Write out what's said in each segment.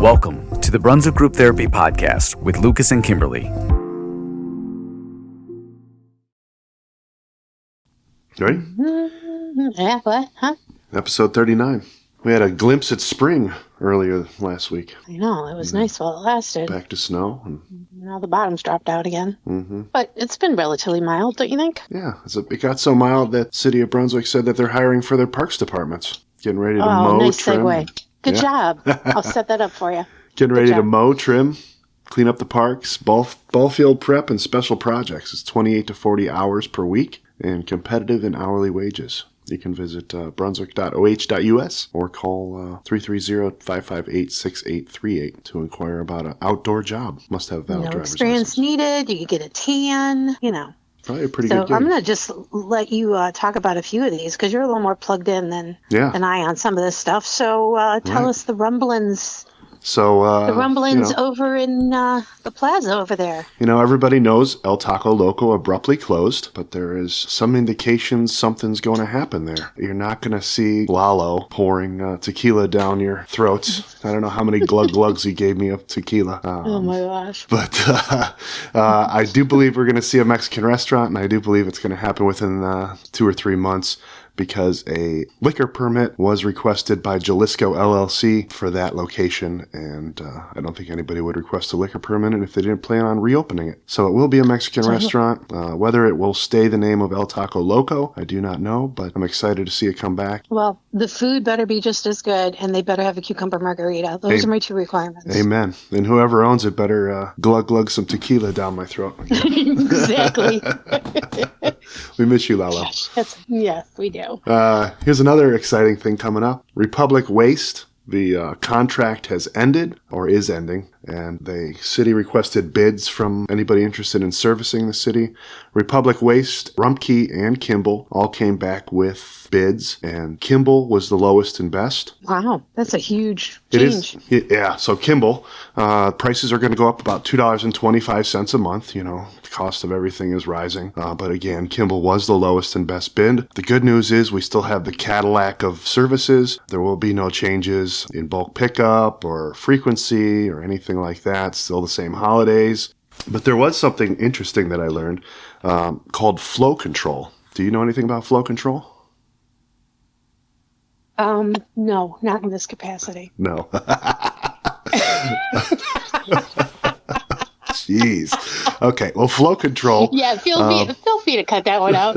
Welcome to the Brunswick Group Therapy Podcast with Lucas and Kimberlee. Ready? Yeah, what? Huh? Episode 39. We had a glimpse at spring earlier last week. I know, it was nice while it lasted. Back to snow. And, Now the bottom's dropped out again. But it's been relatively mild, don't you think? yeah, it got so mild that City of Brunswick said that they're hiring for their parks departments. Getting ready to mow, nice trim. segue. Good job. I'll set that up for you. Getting ready Good to job. mow, trim, clean up the parks, ball field prep, and special projects. It's 28 to 40 hours per week and competitive in hourly wages. You can visit brunswick.oh.us or call 330-558-6838 to inquire about an outdoor job. Must have a valid No driver's experience license. needed. You could get a tan, Probably a pretty So good gig. I'm going to just let you talk about a few of these because you're a little more plugged in than I on some of this stuff. So tell us the rumblings. So, Over in the plaza over there. Everybody knows El Taco Loco abruptly closed, but there is some indications something's going to happen there. You're not going to see Lalo pouring tequila down your throats. I don't know how many glugs he gave me of tequila. Oh my gosh. But I do believe we're going to see a Mexican restaurant, and I do believe it's going to happen within 2 or 3 months, because a liquor permit was requested by Jalisco LLC for that location, and I don't think anybody would request a liquor permit if they didn't plan on reopening it. So it will be a Mexican restaurant. Whether it will stay the name of El Taco Loco, I do not know, but I'm excited to see it come back. Well, the food better be just as good, and they better have a cucumber margarita. Those are my 2 requirements. Amen. And whoever owns it better glug some tequila down my throat. Exactly. We miss you, Lalo. Yes, we do. Here's another exciting thing coming up. Republic Waste, the contract has ended, or is ending, and the city requested bids from anybody interested in servicing the city. Republic Waste, Rumpke, and Kimball all came back with bids, and Kimball was the lowest and best. Wow, that's a huge It change. is. Yeah, so Kimball, prices are going to go up about $2.25 a month. The cost of everything is rising. But again, Kimball was the lowest and best bid. The good news is we still have the Cadillac of services. There will be no changes in bulk pickup or frequency or anything like that. Still the same holidays. But there was something interesting that I learned called flow control. Do you know anything about flow control? No, not in this capacity. No. Jeez. Okay. Well, flow control. Yeah, feel free to cut that one out.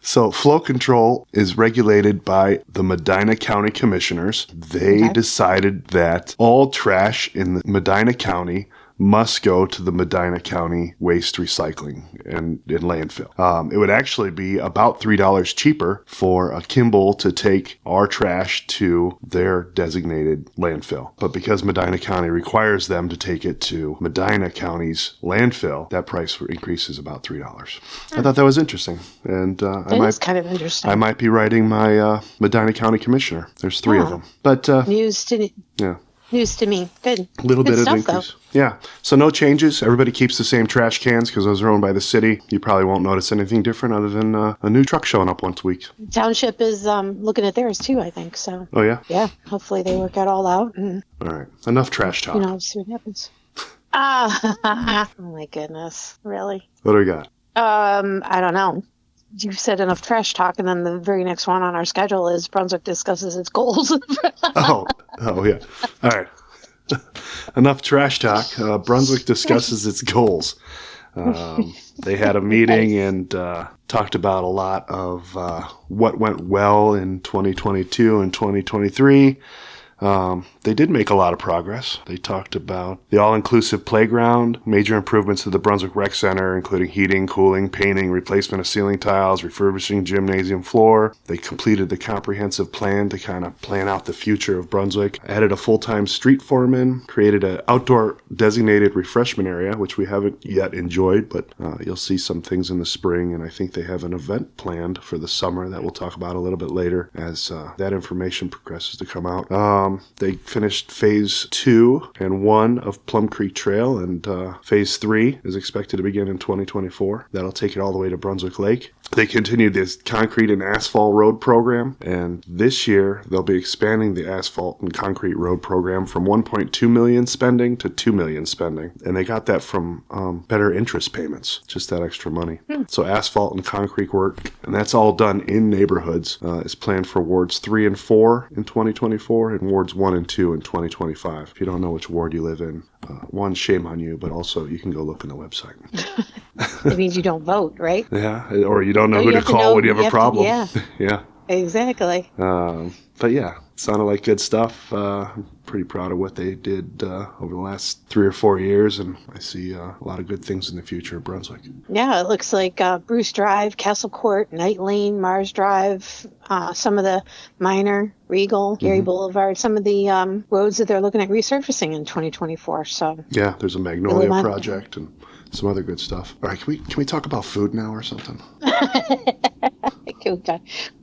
So flow control is regulated by the Medina County Commissioners. They decided that all trash in the Medina County must go to the Medina County Waste Recycling and in landfill. It would actually be about $3 cheaper for a Kimball to take our trash to their designated landfill. But because Medina County requires them to take it to Medina County's landfill, that price increases about $3. I thought that was interesting. And It's kind of interesting. I might be writing my Medina County Commissioner. There's 3 of them. But News to me. Good. a little Good bit of stuff, increase. Yeah. So no changes. Everybody keeps the same trash cans because those are owned by the city. You probably won't notice anything different other than a new truck showing up once a week. Township is looking at theirs too, I think. So Oh, yeah? yeah, hopefully they work it all out and All right. Enough trash talk. see what happens. Oh my goodness, really? What do we got? I don't know. You said enough trash talk, and then the very next one on our schedule is Brunswick discusses its goals. Oh, yeah. All right. Enough trash talk. Brunswick discusses its goals. They had a meeting and talked about a lot of what went well in 2022 and 2023. They did make a lot of progress. They talked about the all-inclusive playground, major improvements to the Brunswick Rec Center, including heating, cooling, painting, replacement of ceiling tiles, refurbishing gymnasium floor. They completed the comprehensive plan to kind of plan out the future of Brunswick. Added a full-time street foreman, created an outdoor designated refreshment area, which we haven't yet enjoyed, but you'll see some things in the spring, and I think they have an event planned for the summer that we'll talk about a little bit later as that information progresses to come out. They finished phase 2 and 1 of Plum Creek Trail, and phase 3 is expected to begin in 2024. That'll take it all the way to Brunswick Lake. They continued this concrete and asphalt road program, and this year they'll be expanding the asphalt and concrete road program from $1.2 million spending to $2 million spending, and they got that from better interest payments, just that extra money. So asphalt and concrete work, and that's all done in neighborhoods, is planned for wards 3 and 4 in 2024 and wards 1 and 2 in 2025. If you don't know which ward you live in, one, shame on you, but also you can go look on the website. It means you don't vote, right? Yeah, or you don't know who to call when you have a problem. Yeah. Exactly. But yeah, it sounded like good stuff. I'm pretty proud of what they did over the last 3 or 4 years, and I see a lot of good things in the future of Brunswick. Yeah, it looks like Bruce Drive, Castle Court, Night Lane, Mars Drive, some of the minor, Regal, Gary Boulevard, some of the roads that they're looking at resurfacing in 2024. So yeah, there's a Magnolia project and some other good stuff. All right, can we talk about food now or something?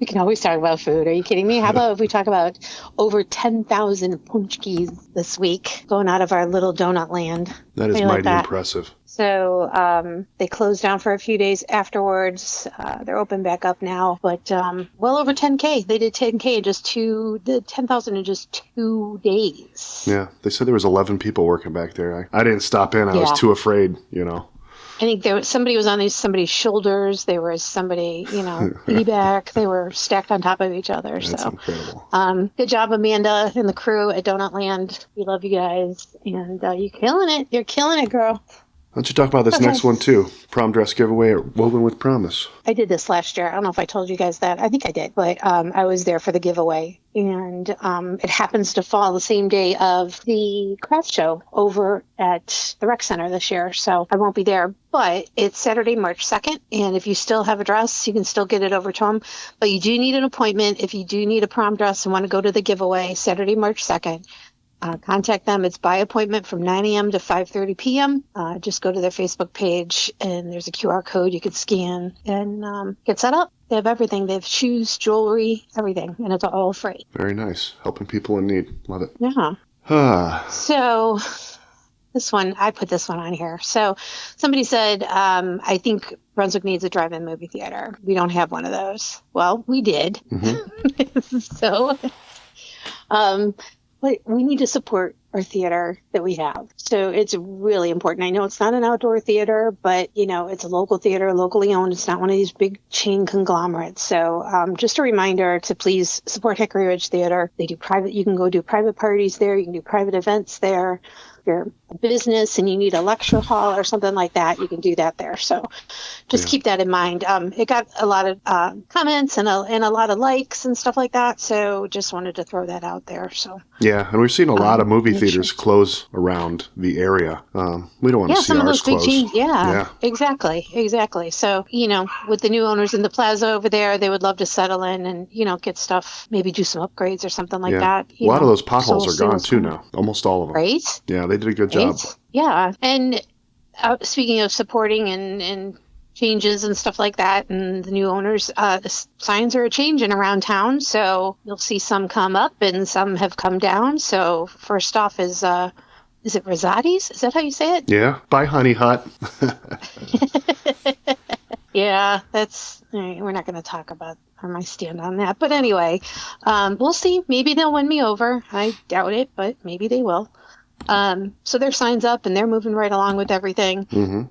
We can always talk about food. Are you kidding me? How about if we talk about over 10,000 punchkis this week going out of our little donut land? That is mighty impressive. So they closed down for a few days afterwards. They're open back up now, but well over 10K. They did 10K in just 10,000 in just 2 days. Yeah, they said there was 11 people working back there. I didn't stop in. I was too afraid, I think somebody was on somebody's shoulders. There was somebody, back. They were stacked on top of each other. That's incredible. Good job, Amanda and the crew at Donut Land. We love you guys, and you're killing it. You're killing it, girl. Why don't you talk about this next one, too? Prom dress giveaway at Woven with Promise. I did this last year. I don't know if I told you guys that. I think I did. But I was there for the giveaway. And it happens to fall the same day of the craft show over at the rec center this year. So I won't be there. But it's Saturday, March 2nd. And if you still have a dress, you can still get it over to them. But you do need an appointment. If you do need a prom dress and want to go to the giveaway, Saturday, March 2nd. Contact them. It's by appointment from 9 a.m. to 5:30 p.m. Just go to their Facebook page, and there's a QR code you could scan and get set up. They have everything. They have shoes, jewelry, everything, and it's all free. Very nice. Helping people in need. Love it. Yeah. So this one, I put this one on here. So somebody said, I think Brunswick needs a drive-in movie theater. We don't have one of those. Well, we did. So... but we need to support our theater that we have. So it's really important. I know it's not an outdoor theater, but, it's a local theater, locally owned. It's not one of these big chain conglomerates. So just a reminder to please support Hickory Ridge Theater. They do you can go do private parties there. You can do private events there. If you're a business and you need a lecture hall or something like that, you can do that there. So just keep that in mind. It got a lot of comments and a lot of likes and stuff like that. So just wanted to throw that out there. So yeah, and we've seen a lot of movie theaters close around the area. We don't want to see ours close. Yeah, exactly. So, with the new owners in the plaza over there, they would love to settle in and, get stuff, maybe do some upgrades or something like that. A lot of those potholes are gone too now. Almost all of them. Right? Yeah, they did a good job. Yeah. And speaking of supporting and changes and stuff like that, and the new owners, the signs are changing around town. So you'll see some come up and some have come down. So first off is it Rosati's? Is that how you say it? Yeah. Bye, Honey Hut. Yeah, we're not going to talk about my stand on that. But anyway, we'll see. Maybe they'll win me over. I doubt it, but maybe they will. So their sign's up and they're moving right along with everything. Mm-hmm.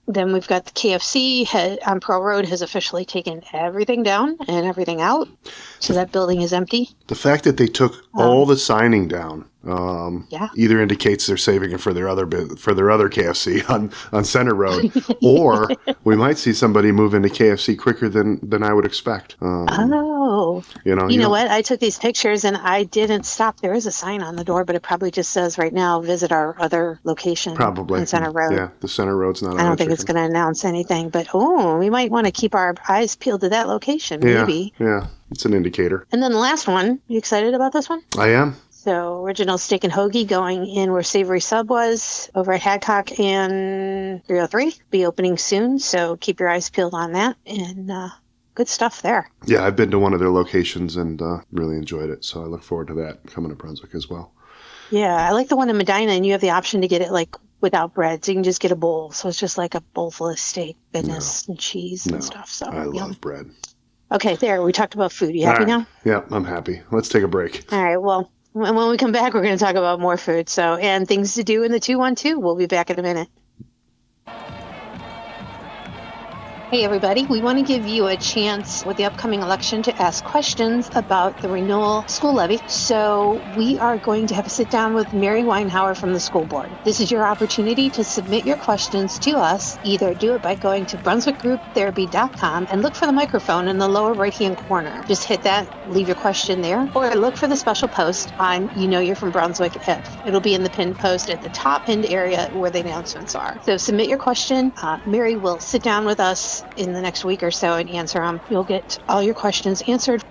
Then we've got the KFC on Pearl Road has officially taken everything down and everything out. So that building is empty. The fact that they took all the signing down either indicates they're saving it for their other KFC on Center Road, or we might see somebody move into KFC quicker than I would expect. You know what? I took these pictures and I didn't stop. There is a sign on the door, but it probably just says right now, visit our other location. Probably on Center Road. Yeah, the Center Road's not. I don't think it's going to announce anything, but we might want to keep our eyes peeled to that location. Maybe. Yeah, it's an indicator. And then the last one. You excited about this one? I am. So original steak and hoagie going in where Savory Sub was over at Hadcock and 303. Be opening soon, so keep your eyes peeled on that. And good stuff there. Yeah, I've been to one of their locations and really enjoyed it. So I look forward to that coming to Brunswick as well. Yeah, I like the one in Medina, and you have the option to get it like without bread. So you can just get a bowl. So it's just like a bowl full of steak, goodness, and cheese and stuff. So I love bread. Okay, there. We talked about food. You happy now? Yeah, I'm happy. Let's take a break. All right. Well, when we come back, we're going to talk about more food. So, and things to do in the 212. We'll be back in a minute. Hey everybody, we want to give you a chance with the upcoming election to ask questions about the renewal school levy. So we are going to have a sit down with Mary Weinhauer from the school board. This is your opportunity to submit your questions to us. Either do it by going to brunswickgrouptherapy.com and look for the microphone in the lower right-hand corner. Just hit that, leave your question there, or look for the special post on You Know You're from Brunswick If. It'll be in the pinned post at the top pinned area where the announcements are. So submit your question. Mary will sit down with us in the next week or so and answer them. You'll get all your questions answered.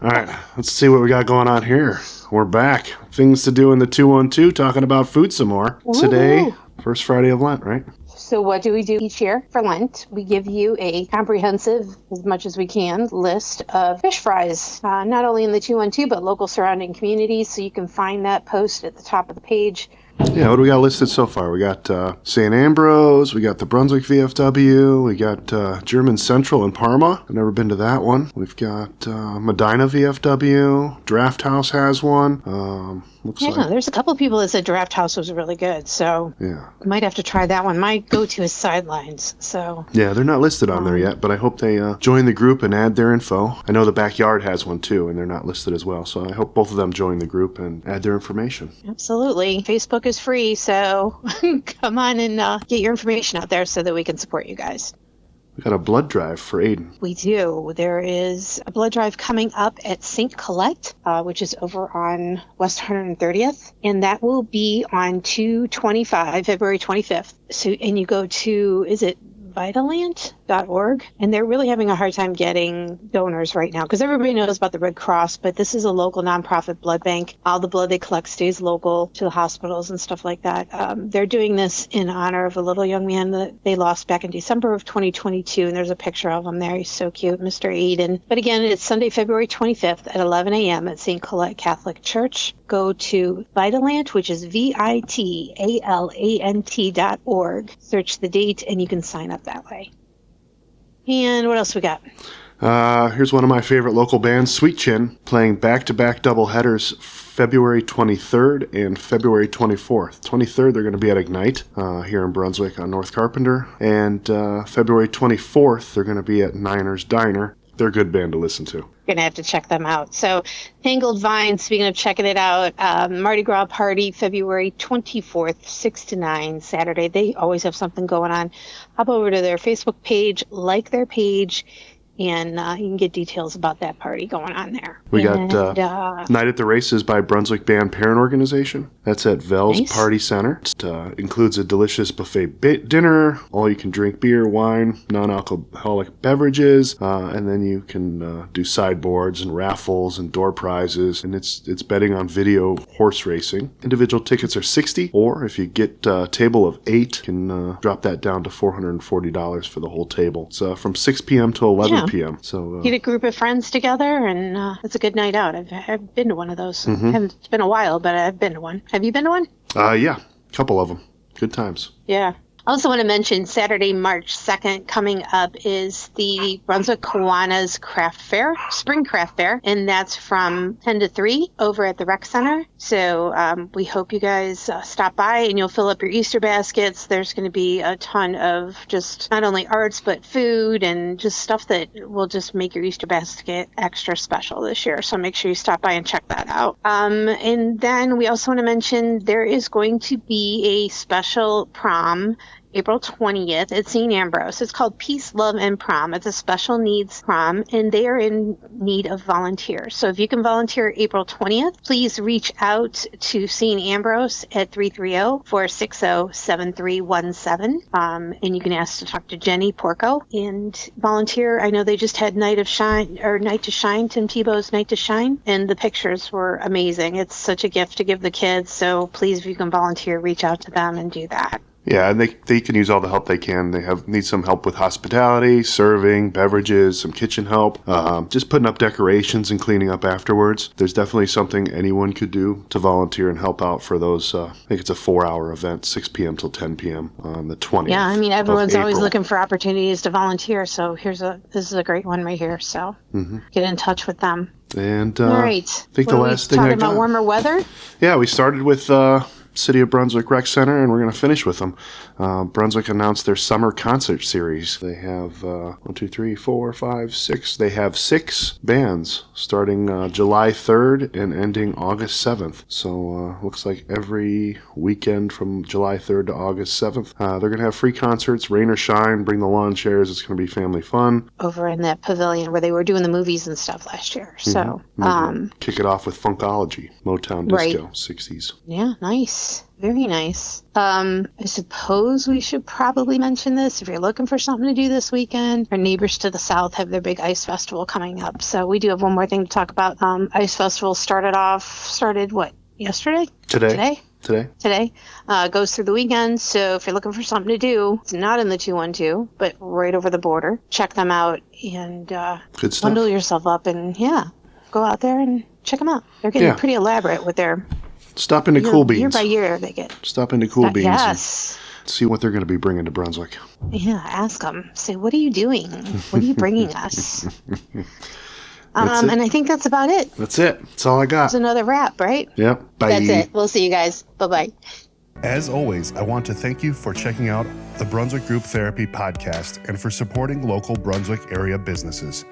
All right, let's see what we got going on here. We're back. Things to do in the 212, talking about food some more. Ooh. Today, first Friday of Lent, right? So what do we do each year for Lent? We give you a comprehensive, as much as we can, list of fish fries, not only in the 212, but local surrounding communities. So you can find that post at the top of the page. Yeah, what do we got listed so far? We got St. Ambrose, we got the Brunswick VFW, we got German Central in Parma. I've never been to that one. We've got Medina VFW, Draft House has one. Looks like there's a couple of people that said Draft House was really good, so might have to try that one. My go-to is Sidelines, so. Yeah, they're not listed on there yet, but I hope they join the group and add their info. I know the Backyard has one too, and they're not listed as well, so I hope both of them join the group and add their information. Absolutely. Facebook is free, so come on and get your information out there so that we can support you guys. We got a blood drive for Aiden. We do. There is a blood drive coming up at St. Colette, which is over on West 130th, and that will be on 2/25, February 25th. So, and you go to, is it Vitalant.org, and they're really having a hard time getting donors right now because everybody knows about the Red Cross, but this is a local nonprofit blood bank. All the blood they collect stays local to the hospitals and stuff like that. They're doing this in honor of a little young man that they lost back in December of 2022, and there's a picture of him there. He's so cute, Mr. Aiden. But again, it's Sunday, February 25th at 11 a.m. at St. Colette Catholic Church. Go to Vitalant, which is VITALANT.org. Search the date, and you can sign up that way. And what else we got? Here's one of my favorite local bands, Sweet Chin, playing back-to-back double headers February 23rd and February 24th. 23rd, they're going to be at Ignite here in Brunswick on North Carpenter. And February 24th, they're going to be at Niners Diner. They're a good band to listen to. Going to have to check them out. So Tangled Vine, speaking of checking it out, Mardi Gras party, February 24th, 6 to 9, Saturday. They always have something going on. Hop over to their Facebook page, like their page, and you can get details about that party going on there. We got Night at the Races by Brunswick Band Parent Organization. That's at Vell's Party Center. It includes a delicious buffet dinner, all-you-can-drink beer, wine, non-alcoholic beverages, and then you can do sideboards and raffles and door prizes, and it's betting on video horse racing. Individual tickets are $60, or if you get a table of 8, you can drop that down to $440 for the whole table. It's from 6 p.m. to 11 p.m. So get a group of friends together, and it's a good night out. I've been to one of those. It's been a while, but I've been to one. Have you been to one? Yeah, a couple of them. Good times. Yeah. I also want to mention Saturday, March 2nd, coming up is the Brunswick Kiwanis Craft Fair, Spring Craft Fair, and that's from 10 to 3 over at the Rec Center. So we hope you guys stop by and you'll fill up your Easter baskets. There's going to be a ton of just not only arts, but food and just stuff that will just make your Easter basket extra special this year. So make sure you stop by and check that out. And then we also want to mention there is going to be a special prom April 20th at St. Ambrose. It's called Peace, Love, and Prom. It's a special needs prom, and they are in need of volunteers. So if you can volunteer April 20th, please reach out to St. Ambrose at 330-460-7317. And you can ask to talk to Jenny Porco and volunteer. I know they just had Night to Shine, Tim Tebow's Night to Shine, and the pictures were amazing. It's such a gift to give the kids. So please, if you can volunteer, reach out to them and do that. Yeah, and they can use all the help they can. They need some help with hospitality, serving, beverages, some kitchen help, just putting up decorations and cleaning up afterwards. There's definitely something anyone could do to volunteer and help out for those. I think it's a 4-hour event, 6 p.m. till 10 p.m. on the 20th. Yeah, I mean, everyone's of always April. looking for opportunities to volunteer. So this is a great one right here. So get in touch with them. And All right. I think the last thing I talking got. about warmer weather? Yeah, we started with City of Brunswick Rec Center, and we're going to finish with them. Brunswick announced their summer concert series. They have 1, 2, 3, 4, 5, 6. They have 6 bands starting July 3rd and ending August 7th. So looks like every weekend from July 3rd to August 7th. They're going to have free concerts, rain or shine. Bring the lawn chairs. It's going to be family fun. Over in that pavilion where they were doing the movies and stuff last year. So, Kick it off with Funkology, Motown Disco, 60s. Yeah, nice. Very nice. I suppose we should probably mention this. If you're looking for something to do this weekend, our neighbors to the south have their big ice festival coming up. So we do have one more thing to talk about. Ice festival started what, yesterday? Today. Goes through the weekend. So if you're looking for something to do, it's not in the 212, but right over the border. Check them out and Good stuff. bundle yourself up and, go out there and check them out. They're getting pretty elaborate with their... Stop into Cool Beans. Year by year, they get. Stop into Cool Beans. Yes. And see what they're going to be bringing to Brunswick. Yeah, ask them. Say, what are you doing? What are you bringing us? And I think that's about it. That's it. That's all I got. It's another wrap, right? Yep. Bye. That's it. We'll see you guys. Bye-bye. As always, I want to thank you for checking out the Brunswick Group Therapy podcast and for supporting local Brunswick area businesses.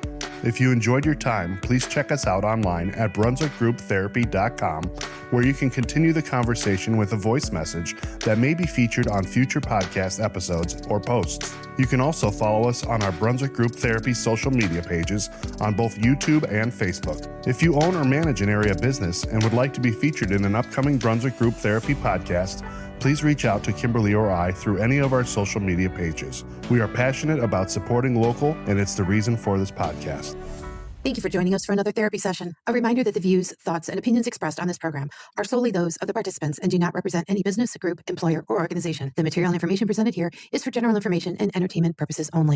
If you enjoyed your time, please check us out online at brunswickgrouptherapy.com, where you can continue the conversation with a voice message that may be featured on future podcast episodes or posts. You can also follow us on our Brunswick Group Therapy social media pages on both YouTube and Facebook. If you own or manage an area business and would like to be featured in an upcoming Brunswick Group Therapy podcast, please reach out to Kimberlee or I through any of our social media pages. We are passionate about supporting local, and it's the reason for this podcast. Thank you for joining us for another therapy session. A reminder that the views, thoughts, and opinions expressed on this program are solely those of the participants and do not represent any business, group, employer, or organization. The material and information presented here is for general information and entertainment purposes only.